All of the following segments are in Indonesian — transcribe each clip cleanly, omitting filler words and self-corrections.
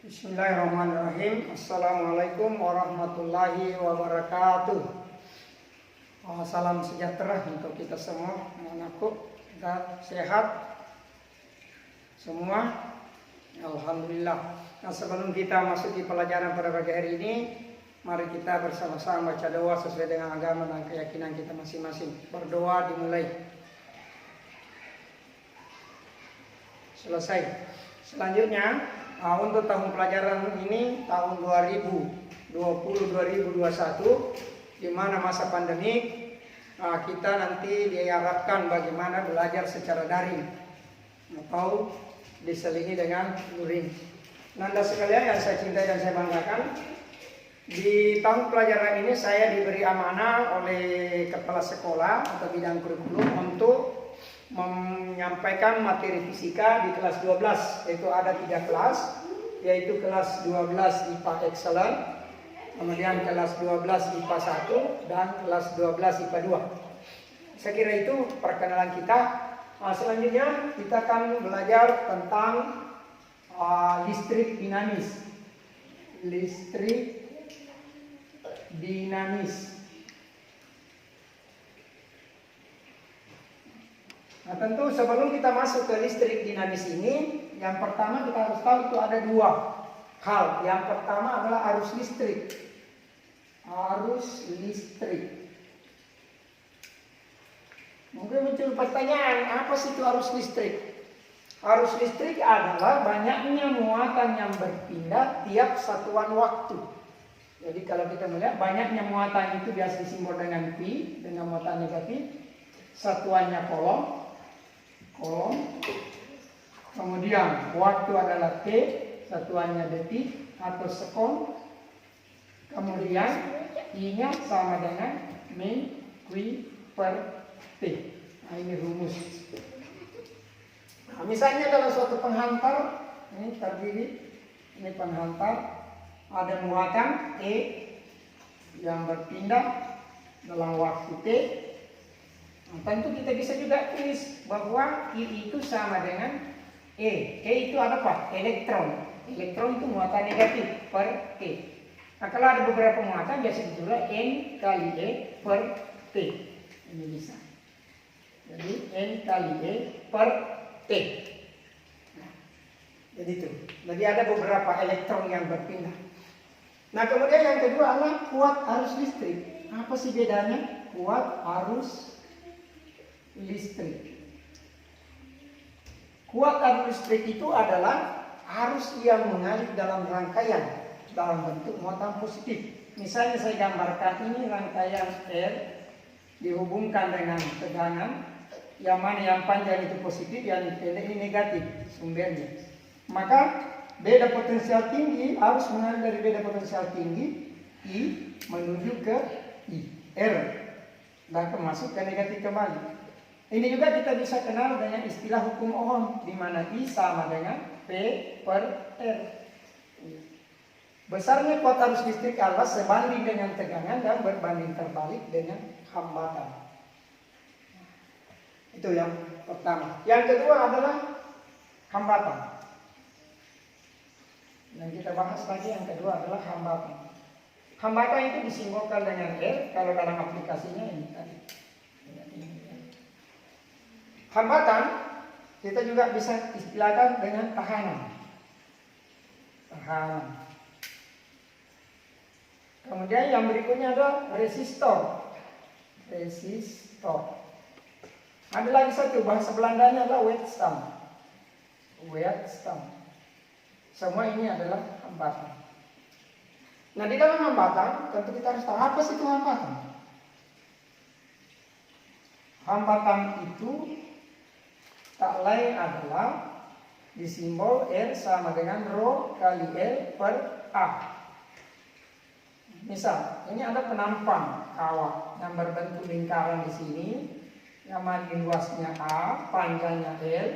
Bismillahirrahmanirrahim. Assalamualaikum warahmatullahi wabarakatuh. Salam sejahtera untuk kita semua. Mohon aku kita sehat semua. Alhamdulillah. Nah, sebelum kita masuk di pelajaran pada pagi hari ini, mari kita bersama-sama baca doa sesuai dengan agama dan keyakinan kita masing-masing. Berdoa dimulai. Selesai. Selanjutnya, untuk tahun pelajaran ini tahun 2020-2021, di mana masa pandemik, kita nanti diharapkan bagaimana belajar secara daring atau diselingi dengan luring. Nanda sekalian yang saya cintai dan saya banggakan, di tahun pelajaran ini saya diberi amanah oleh kepala sekolah atau bidang kurikulum untuk menyampaikan materi fisika di kelas 12, yaitu ada 3 kelas, yaitu kelas 12 IPA Excellent, kemudian kelas 12 IPA 1, dan kelas 12 IPA 2. Saya kira itu perkenalan kita. Selanjutnya kita akan belajar tentang listrik dinamis. Listrik dinamis. Nah, tentu sebelum kita masuk ke listrik dinamis ini, yang pertama kita harus tahu itu ada 2 hal. Yang pertama adalah arus listrik. Arus listrik. Mungkin muncul pertanyaan, apa sih itu arus listrik? Arus listrik adalah banyaknya muatan yang berpindah tiap satuan waktu. Jadi kalau kita melihat banyaknya muatan itu biasa disimbol dengan pi, dengan muatan negatif. Satuannya kolom. Kemudian waktu adalah T, satuannya detik atau sekon. Kemudian I-nya sama dengan min Q per T. Nah, ini rumus. Nah, misalnya dalam suatu penghantar, ini terdiri, ini penghantar, ada muatan E yang berpindah dalam waktu T. Nah, tentu kita bisa juga tulis bahwa I itu sama dengan E. E itu ada apa? Elektron. Elektron itu muatan negatif per T. Nah, kalau ada beberapa muatan biasa ditulis N kali E per T. Ini bisa. Jadi N kali E per T. Nah, jadi itu. Jadi ada beberapa elektron yang berpindah. Nah, kemudian yang kedua adalah kuat arus listrik. Apa sih bedanya? Kuat arus listrik. Kuat arus listrik itu adalah arus yang mengalir dalam rangkaian dalam bentuk muatan positif. Misalnya saya gambarkan ini rangkaian R dihubungkan dengan tegangan, yang mana yang panjang itu positif, yang pendek ini negatif sumbernya. Maka beda potensial tinggi harus mengalir dari beda potensial tinggi I menuju ke I R dan masuk ke negatif kembali. Ini juga kita bisa kenal dengan istilah hukum Ohm, di mana I sama dengan P per R. Besarnya kuat arus listrik adalah sebanding dengan tegangan dan berbanding terbalik dengan hambatan. Itu yang pertama. Yang kedua adalah hambatan. Dan kita bahas lagi yang kedua adalah hambatan. Hambatan itu disimbolkan dengan R, kalau dalam aplikasinya ini tadi. Hambatan kita juga bisa istilahkan dengan tahanan. Tahanan. Kemudian yang berikutnya adalah resistor. Resistor. Ada lagi satu, bahasa Belandanya adalah weerstand. Weerstand. Semua ini adalah hambatan. Nah, di dalam hambatan tentu kita harus tahu apa sih itu hambatan. Hambatan itu tak lain adalah disimbol R sama dengan Rho kali L per A. Misal, ini ada penampang kawah yang berbentuk lingkaran di sini, yang mana luasnya A, panjangnya L,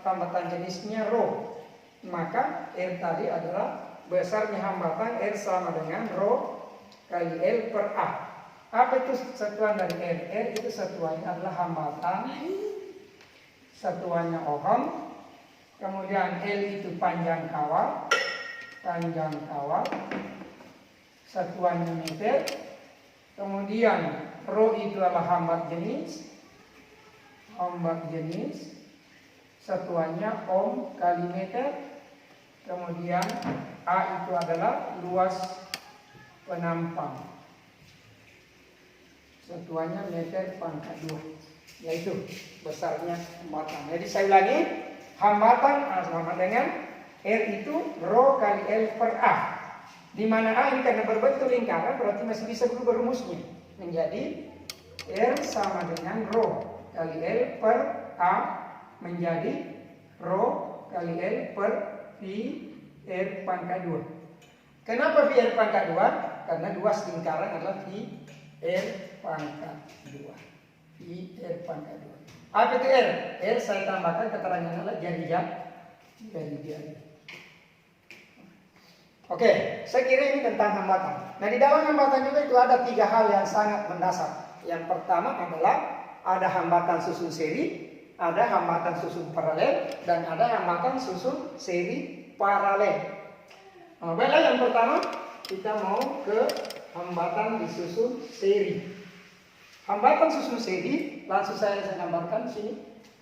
hambatan jenisnya Rho. Maka R tadi adalah besarnya hambatan R sama dengan Rho kali L per A. Apa itu satuan dari R? R itu satuannya adalah hambatan, satuannya Ohm, Kemudian L itu panjang kawal, satuannya meter. Kemudian rho itu adalah hambat jenis, satuannya ohm kali meter. Kemudian A itu adalah luas penampang, satuannya meter pangkat 2, yaitu besarnya hambatan. Jadi saya ulangi, hambatan sama dengan R itu rho kali L per A. Di mana A ini karena berbentuk lingkaran berarti masih bisa berubah rumusnya menjadi R sama dengan rho kali L per A menjadi rho kali L per pi R pangkat 2. Kenapa pi R pangkat 2? Karena luas lingkaran adalah pi R pangkat 2. Pi R pangkat 2. Apa itu R? R saya tambahkan keterangan adalah jari-jari. Oke, saya kira ini tentang hambatan. Nah, di dalam hambatan juga itu ada 3 hal yang sangat mendasar. Yang pertama adalah ada hambatan susun seri, ada hambatan susun paralel, dan ada hambatan susun seri paralel. Nah, baiklah, yang pertama kita mau ke hambatan disusun seri. Hambatan susun seri langsung saya gambarkan di sini.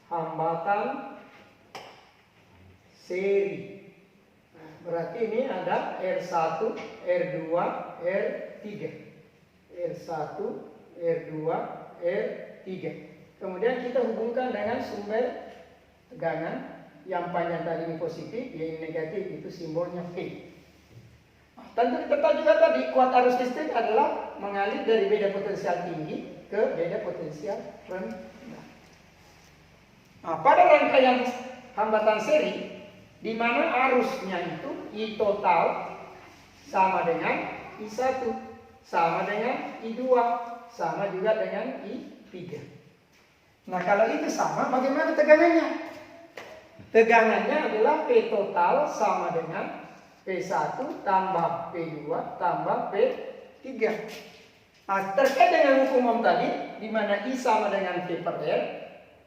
Hambatan seri. Berarti ini ada R1, R2, R3. R1, R2, R3. Kemudian kita hubungkan dengan sumber tegangan. Yang panjang tadi ini positif, yang ini negatif, itu simbolnya V. Tentu kita tahu juga tadi kuat arus listrik adalah mengalir dari beda potensial tinggi ke beda potensial rendah. Nah, pada rangkaian hambatan seri, di mana arusnya itu I total sama dengan I1, sama dengan I2, sama juga dengan I3. Nah, kalau itu sama, bagaimana tegangannya? Tegangannya adalah P total sama dengan P1 tambah P2 tambah P3. Nah, terkait dengan hukum ohm tadi, di mana I sama dengan P per R,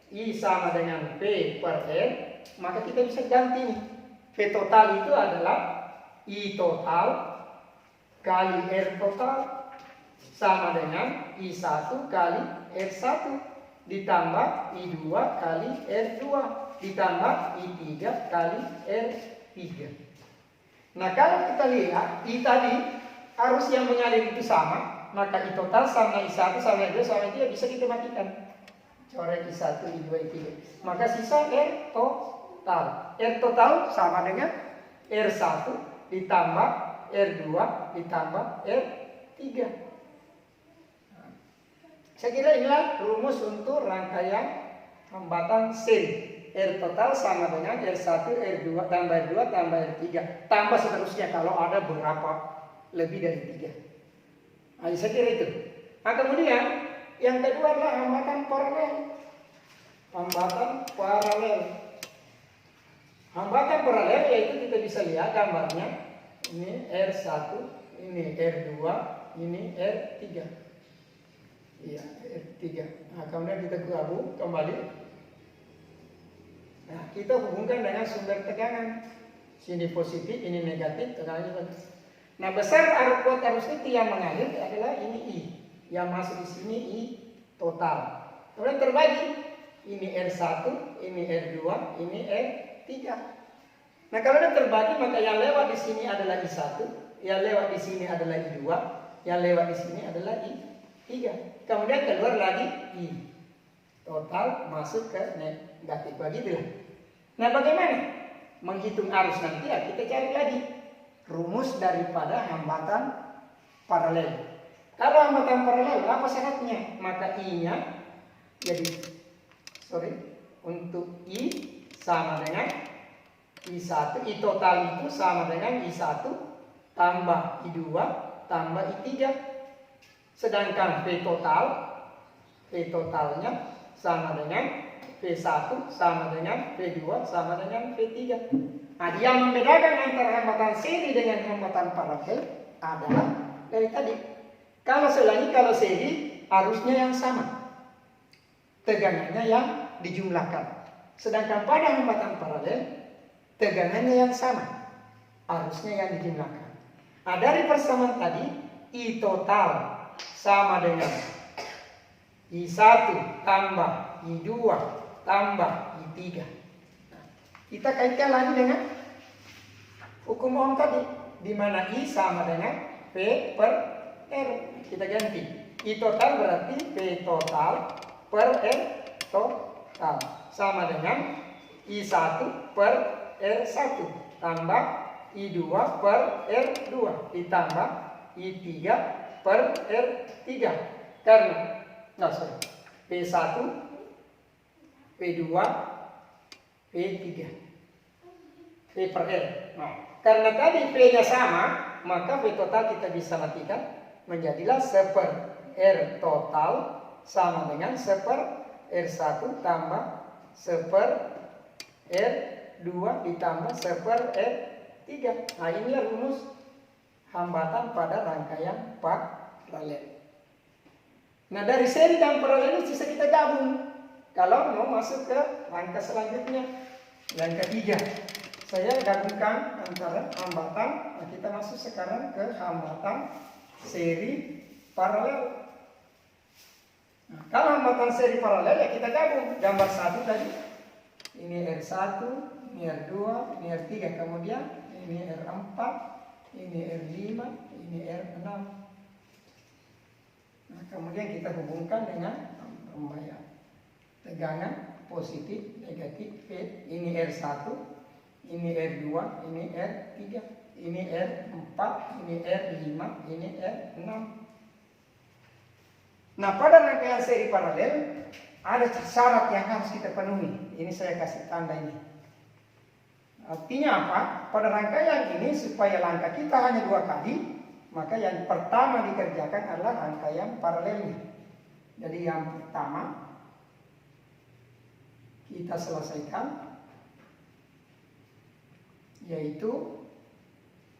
I sama dengan P per R, maka kita bisa ganti nih. V total itu adalah I total kali R total sama dengan I1 kali R1 ditambah I2 kali R2 ditambah I3 kali R3. Nah, kalau kita lihat I tadi arus yang mengalir itu sama, maka I total sama I1 sama I2 sama I3 bisa kita matikan. Coret I1, I2, I3. Maka sisa R total. R total sama dengan R1 ditambah R2 ditambah R3. Saya kira inilah rumus untuk rangkaian hambatan seri. R total sama dengan R1, R2 tambah R2 tambah R3. Tambah seterusnya kalau ada beberapa lebih dari 3. Nah, saya kira itu. Nah, kemudian yang kedua adalah hambatan paralel. Hambatan paralel yaitu kita bisa lihat gambarnya. Ini R1, ini R2, ini R3. Iya, R3. Nah, kemudian kita gabung kembali. Nah, kita hubungkan dengan sumber tegangan. Sini positif, ini negatif, tegangannya bagus. Nah, besar kuat arus itu yang mengalir adalah ini I. Yang masuk di sini I total. Kemudian terbagi. Ini R1, ini R2, ini R3. Nah, kalau sudah terbagi maka yang lewat di sini adalah I1, yang lewat di sini adalah I2, yang lewat di sini adalah I3. Kemudian keluar lagi I. Total masuk ke negatif. Begitulah. Nah, bagaimana menghitung arus nanti? Ya, kita cari lagi rumus daripada hambatan paralel. Kalau hambatan paralel apa syaratnya? Maka I-nya jadi untuk I sama dengan I1, I total itu sama dengan I1 tambah I2 tambah I3. Sedangkan V totalnya sama dengan V1 sama dengan V2 sama dengan V3. Nah, yang membedakan antara hambatan seri dengan hambatan paralel adalah dari tadi. Kalau seri arusnya yang sama. Tegangannya yang dijumlahkan. Sedangkan pada hambatan paralel tegangannya yang sama, arusnya yang dijumlahkan. Nah, dari persamaan tadi, I total sama dengan I1 tambah I2 tambah I3. Nah, kita kaitkan lagi dengan hukum Ohm tadi, di mana I sama dengan P per R. Kita ganti. I total berarti P total per R total sama dengan I1 per R1 tambah I2 per R2 ditambah I3 per R3. Karena P1, P2, P3, P per R. Nah, karena tadi P-nya sama, maka P total kita bisa matikan menjadilah 1 per R total sama dengan 1 per R1 tambah 1 per R2 ditambah 1 per R3. Nah, inilah rumus hambatan pada rangkaian paralel. Nah, dari seri dan paralel ini bisa kita gabung kalau mau masuk ke rangka selanjutnya, yang ketiga. Saya gabungkan antara hambatan. Nah, kita masuk sekarang ke hambatan seri paralel. Nah, kalau hambatan seri paralel ya kita gabung. Gambar 1 tadi, ini R1, ini R2, ini R3, kemudian ini R4, ini R5, ini R6. Nah, kemudian kita hubungkan dengan pembayaran tegangan positif, negatif, P. Ini R1, ini R2, ini R3, ini R4, ini R5, ini R6. Nah, pada rangkaian seri paralel ada syarat yang harus kita penuhi. Ini saya kasih tanda ini. Artinya apa? Pada rangkaian ini supaya langkah kita hanya 2 kali, maka yang pertama dikerjakan adalah rangkaian paralelnya. Jadi yang pertama kita selesaikan yaitu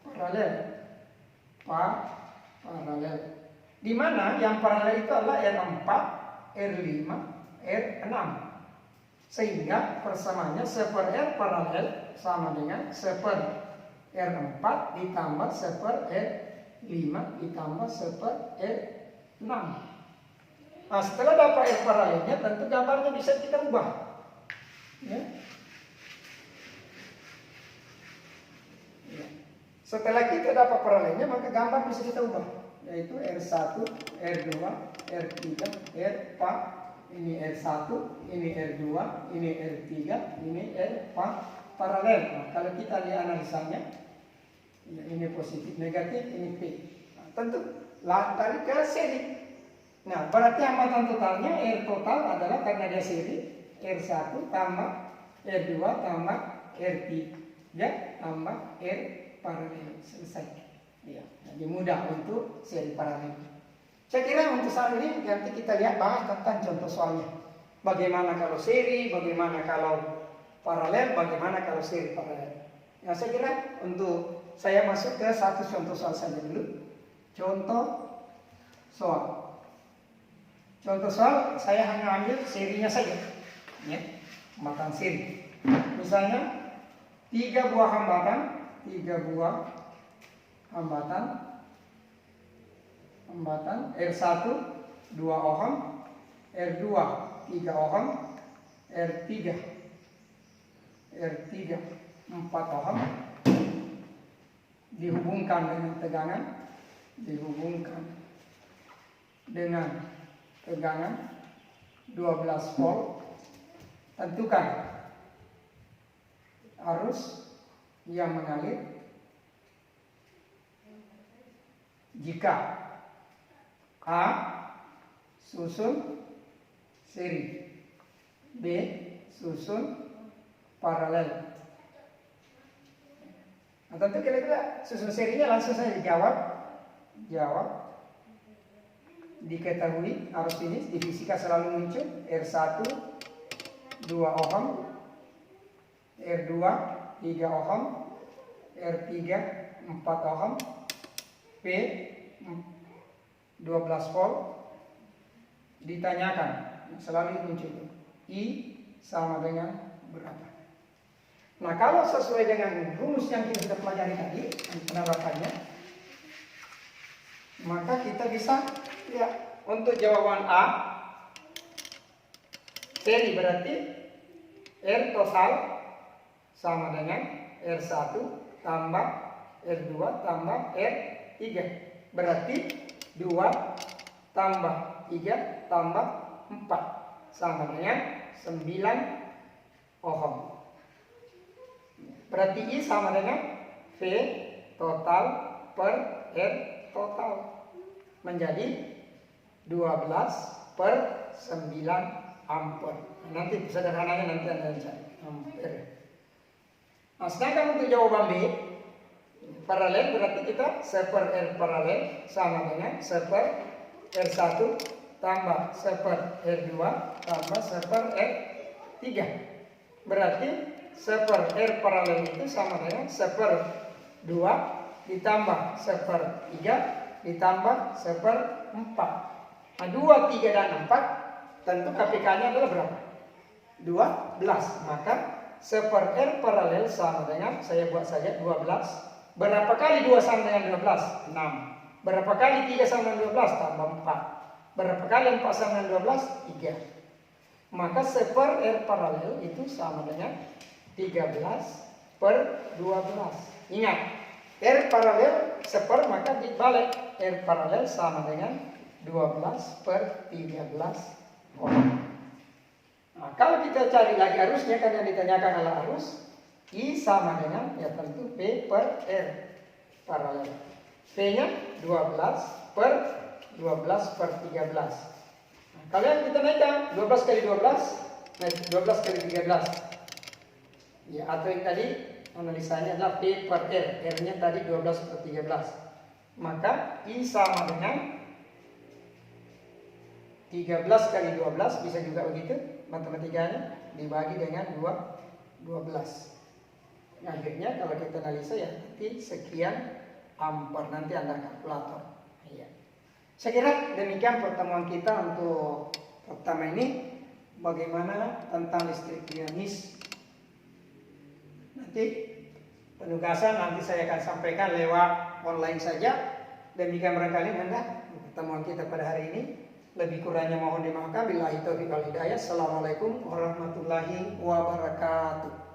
paralel. Paralel. Di mana yang paralel itu adalah R4, R5, R6. Sehingga persamaannya 1 per R paralel sama dengan 1 per R4 ditambah 1 per R5 ditambah 1 per R6. Nah, setelah dapat R paralelnya, tentu gambarnya bisa kita ubah. Ya. Setelah kita dapat paralelnya, maka gambar bisa kita ubah, yaitu R1, R2, R3, R4, ini R1, ini R2, ini R3, ini R4 paralel. Nah, kalau kita lihat analisanya, ya, ini positif, negatif, ini P. Nah, tentu tarik ke seri. Nah, berarti hambatan totalnya R total adalah karena dia seri, R1 tambah R2 tambah R3 tambah R paralel. Selesai. Ya, jadi mudah untuk seri paralel. Saya kira untuk saat ini nanti kita lihat bahas tentang contoh soalnya. Bagaimana kalau seri, bagaimana kalau paralel, bagaimana kalau seri paralel. Nah, saya kira untuk saya masuk ke satu contoh soal saja dulu. Contoh soal. Contoh soal saya hanya ambil serinya saja. Ya, hambatan seri. Misalnya 3 buah hambatan, 3 buah hambatan R1 2 ohm, R2 3 ohm, R3 4 ohm dihubungkan dengan tegangan, dengan tegangan 12 volt. Tentukan arus yang mengalir jika A susun seri, B susun paralel. Nah, tentu kira-kira susun serinya langsung saja dijawab. Diketahui arus ini di fisika selalu muncul. R1 2 ohm, R2 3 ohm, R3 4 ohm, P 12 volt. Ditanyakan, selalu muncul I sama dengan berapa. Nah, kalau sesuai dengan rumus yang kita sudah pelajari tadi, penerapannya, maka kita bisa lihat untuk jawaban A, seri berarti R total sama dengan R1 tambah R2 tambah R3. Berarti 2 tambah 3 tambah 4 sama dengan 9 ohm. Berarti I sama dengan V total per R total menjadi 12 per 9 ampere. Nanti sederhananya nanti Anda cari ampere. Nah, sedangkan untuk jawaban B paralel berarti kita 1 per R paralel sama dengan 1 per R1 tambah 1 per R2 tambah 1 per R3. Berarti 1 per R paralel itu sama dengan 1 per 2 ditambah 1 per 3 ditambah 1 per 4. Nah, 2, 3, dan 4 tentu KPK-nya adalah berapa? 12. Maka 1 per R paralel sama dengan, saya buat saja 12. Berapa kali 2 sama dengan 12? 6. Berapa kali 3 sama dengan 12? Tambah 4. Berapa kali 4 sama dengan 12? 3. Maka 1 per R paralel itu sama dengan 13 per 12. Ingat, R paralel 1 per, maka dibalik. R paralel sama dengan 12 per 13 ohm. Nah, kalau kita cari lagi arusnya, kan yang ditanyakan adalah arus, I sama dengan, ya tentu P per R paralel. P-nya 12 per 12 per 13. Nah, kalau yang kita naikkan 12 kali 12, naik 12 kali 13. Ya, atau yang tadi analisanya adalah P per R. R-nya tadi 12 per 13. Maka I sama dengan 13 kali 12, bisa juga begitu matematikanya, dibagi dengan 12. Akhirnya kalau kita analisa ya nanti sekian ampere, nanti Anda kalkulator. Iya. Saya kira demikian pertemuan kita untuk pertama ini, bagaimana tentang listrik dinamis. Nanti penugasan nanti saya akan sampaikan lewat online saja. Demikian barangkali Anda pertemuan kita pada hari ini. Lebih kurangnya mohon dimaafkan. Billahi taufiq wal hidayah. Assalamualaikum warahmatullahi wabarakatuh.